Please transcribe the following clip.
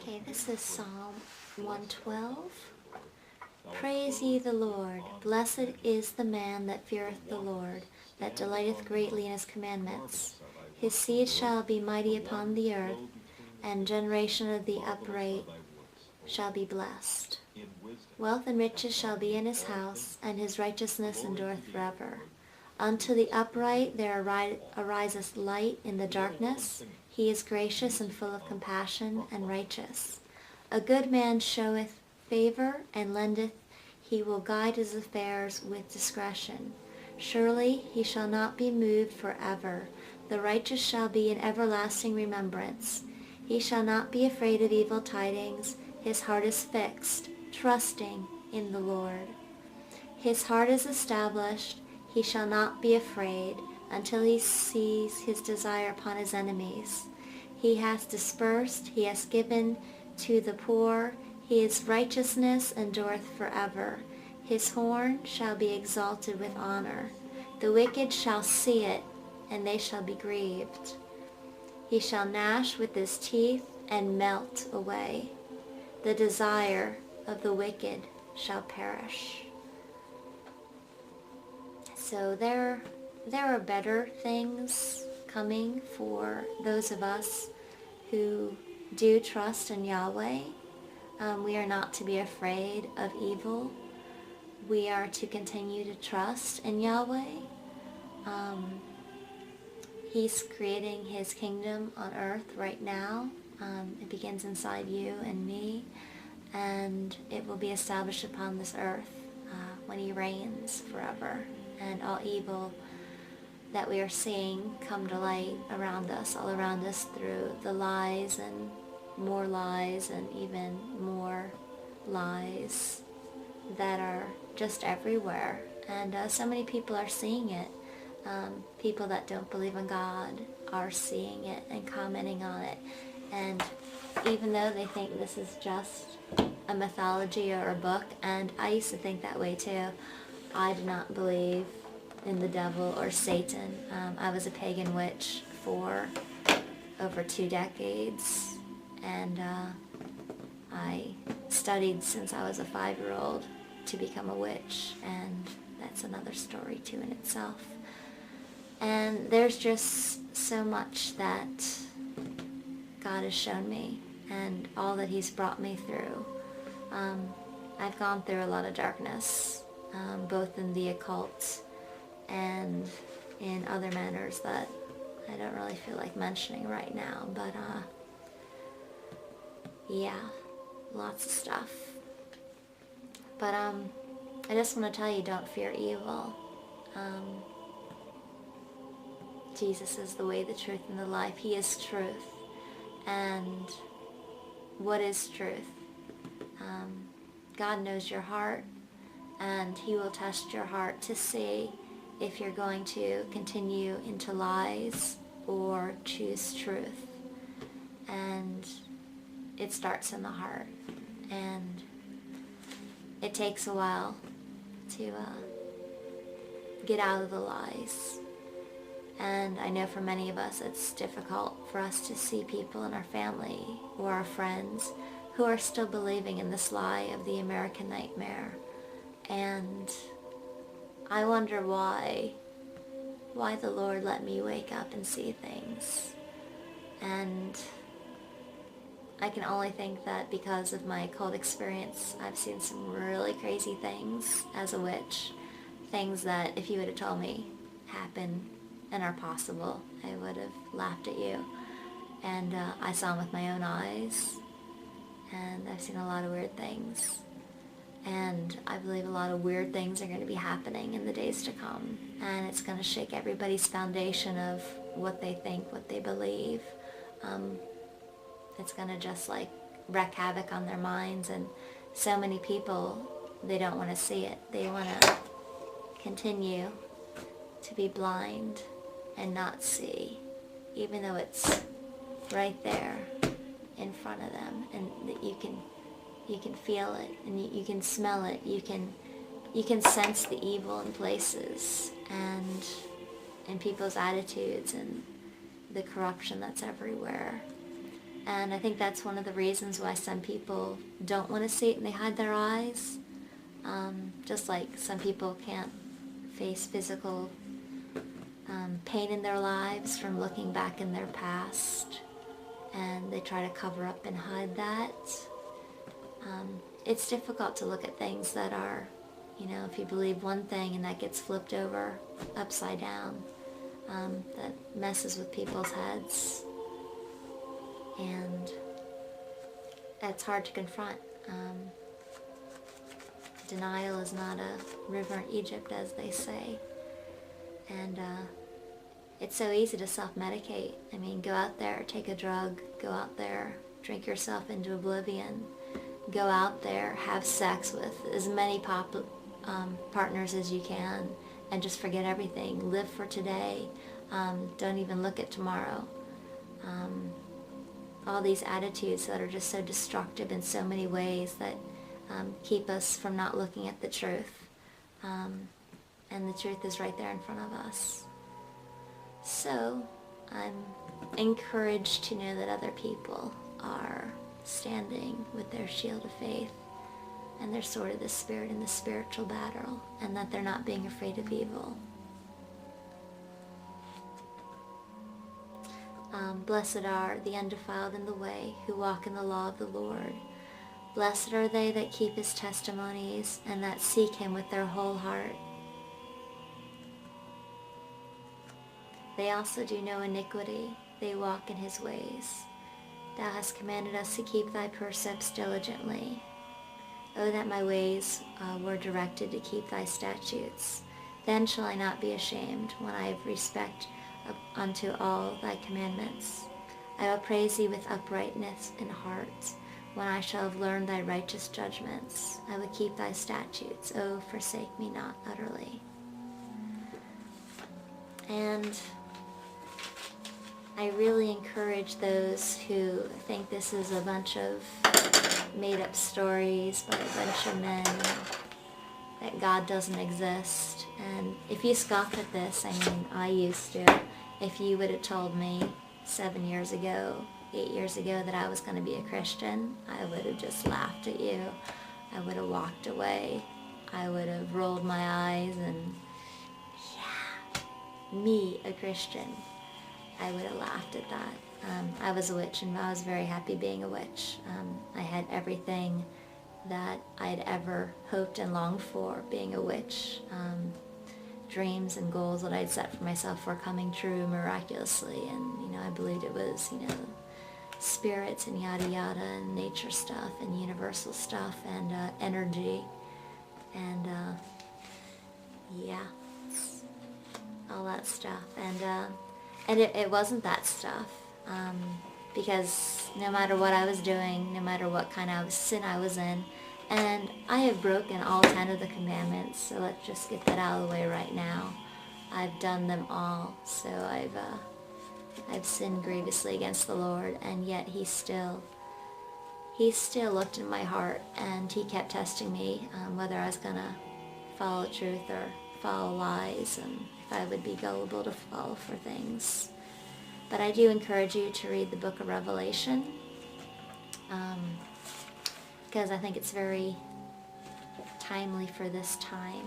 Okay, this is Psalm 112. Praise ye the Lord. Blessed is the man that feareth the Lord, that delighteth greatly in his commandments. His seed shall be mighty upon the earth, and generation of the upright shall be blessed. Wealth and riches shall be in his house, and his righteousness endureth forever. Unto the upright there ariseth light in the darkness. He is gracious and full of compassion and righteous. A good man showeth favor and lendeth. He will guide his affairs with discretion. Surely he shall not be moved forever. The righteous shall be in everlasting remembrance. He shall not be afraid of evil tidings. His heart is fixed, trusting in the Lord. His heart is established. He shall not be afraid until he sees his desire upon his enemies. He has dispersed, he has given to the poor. His righteousness endureth forever. His horn shall be exalted with honor. The wicked shall see it, and they shall be grieved. He shall gnash with his teeth and melt away. The desire of the wicked shall perish. So there are better things coming for those of us who do trust in Yahweh. We are not to be afraid of evil. We are to continue to trust in Yahweh. He's creating his kingdom on earth right now. It begins inside you and me, and it will be established upon this earth when he reigns forever. And all evil that we are seeing come to light around us, all around us, through the lies and even more lies that are just everywhere. And so many people are seeing it. People that don't believe in God are seeing it and commenting on it. And even though they think this is just a mythology or a book, and I used to think that way too, I do not believe in the devil or Satan. I was a pagan witch for over 2 decades, and I studied since I was a 5-year-old to become a witch, and that's another story too in itself. And there's just so much that God has shown me, and all that he's brought me through. I've gone through a lot of darkness, both in the occult and in other manners that I don't really feel like mentioning right now, but yeah, lots of stuff. But I just want to tell you, don't fear evil. Jesus is the way, the truth, and the life. He is truth. And what is truth? God knows your heart, and he will test your heart to see if you're going to continue into lies or choose truth. And it starts in the heart, and it takes a while to get out of the lies. And I know for many of us it's difficult for us to see people in our family or our friends who are still believing in this lie of the American nightmare. And I wonder why the Lord let me wake up and see things. And I can only think that because of my occult experience, I've seen some really crazy things as a witch. Things that if you would have told me happen and are possible, I would have laughed at you. And I saw them with my own eyes. And I've seen a lot of weird things. And I believe a lot of weird things are going to be happening in the days to come. And it's going to shake everybody's foundation of what they think, what they believe. It's going to just like wreak havoc on their minds. And so many people, they don't want to see it. They want to continue to be blind and not see, even though it's right there in front of them, and that you can feel it, and you can smell it, you can sense the evil in places and in people's attitudes, and the corruption that's everywhere. And I think that's one of the reasons why some people don't want to see it and they hide their eyes. Just like some people can't face physical pain in their lives from looking back in their past, and they try to cover up and hide that. It's difficult to look at things that are, if you believe one thing and that gets flipped over upside down, that messes with people's heads. And that's hard to confront. Denial is not a river in Egypt, as they say. And it's so easy to self-medicate. I mean, go out there, take a drug, go out there, drink yourself into oblivion, go out there, have sex with as many partners as you can, and just forget everything. Live for today. Don't even look at tomorrow. All these attitudes that are just so destructive in so many ways that keep us from not looking at the truth. And the truth is right there in front of us. So I'm encouraged to know that other people are standing with their shield of faith and their sword of the Spirit in the spiritual battle, and that they're not being afraid of evil. Blessed are the undefiled in the way, who walk in the law of the Lord. Blessed are they that keep his testimonies, and that seek him with their whole heart. They also do no iniquity, they walk in his ways. Thou hast commanded us to keep thy precepts diligently. O that my ways were directed to keep thy statutes. Then shall I not be ashamed, when I have respect unto all thy commandments. I will praise thee with uprightness in heart, when I shall have learned thy righteous judgments. I will keep thy statutes. O forsake me not utterly. And I really encourage those who think this is a bunch of made-up stories by a bunch of men, that God doesn't exist. And if you scoff at this, I mean, I used to. If you would have told me 7 years ago, 8 years ago that I was going to be a Christian, I would have just laughed at you. I would have walked away. I would have rolled my eyes and, yeah, me, a Christian. I would have laughed at that. I was a witch, and I was very happy being a witch. I had everything that I'd ever hoped and longed for being a witch. Dreams and goals that I'd set for myself were coming true miraculously, and I believed it was spirits and yada yada and nature stuff and universal stuff and energy and yeah, all that stuff. And it wasn't that stuff, because no matter what I was doing, no matter what kind of sin I was in, and I have broken all 10 of the commandments, so let's just get that out of the way right now. I've done them all, so I've sinned grievously against the Lord, and yet He still looked in my heart, and He kept testing me whether I was gonna follow truth or follow lies, and if I would be gullible to fall for things. But I do encourage you to read the book of Revelation, because I think it's very timely for this time.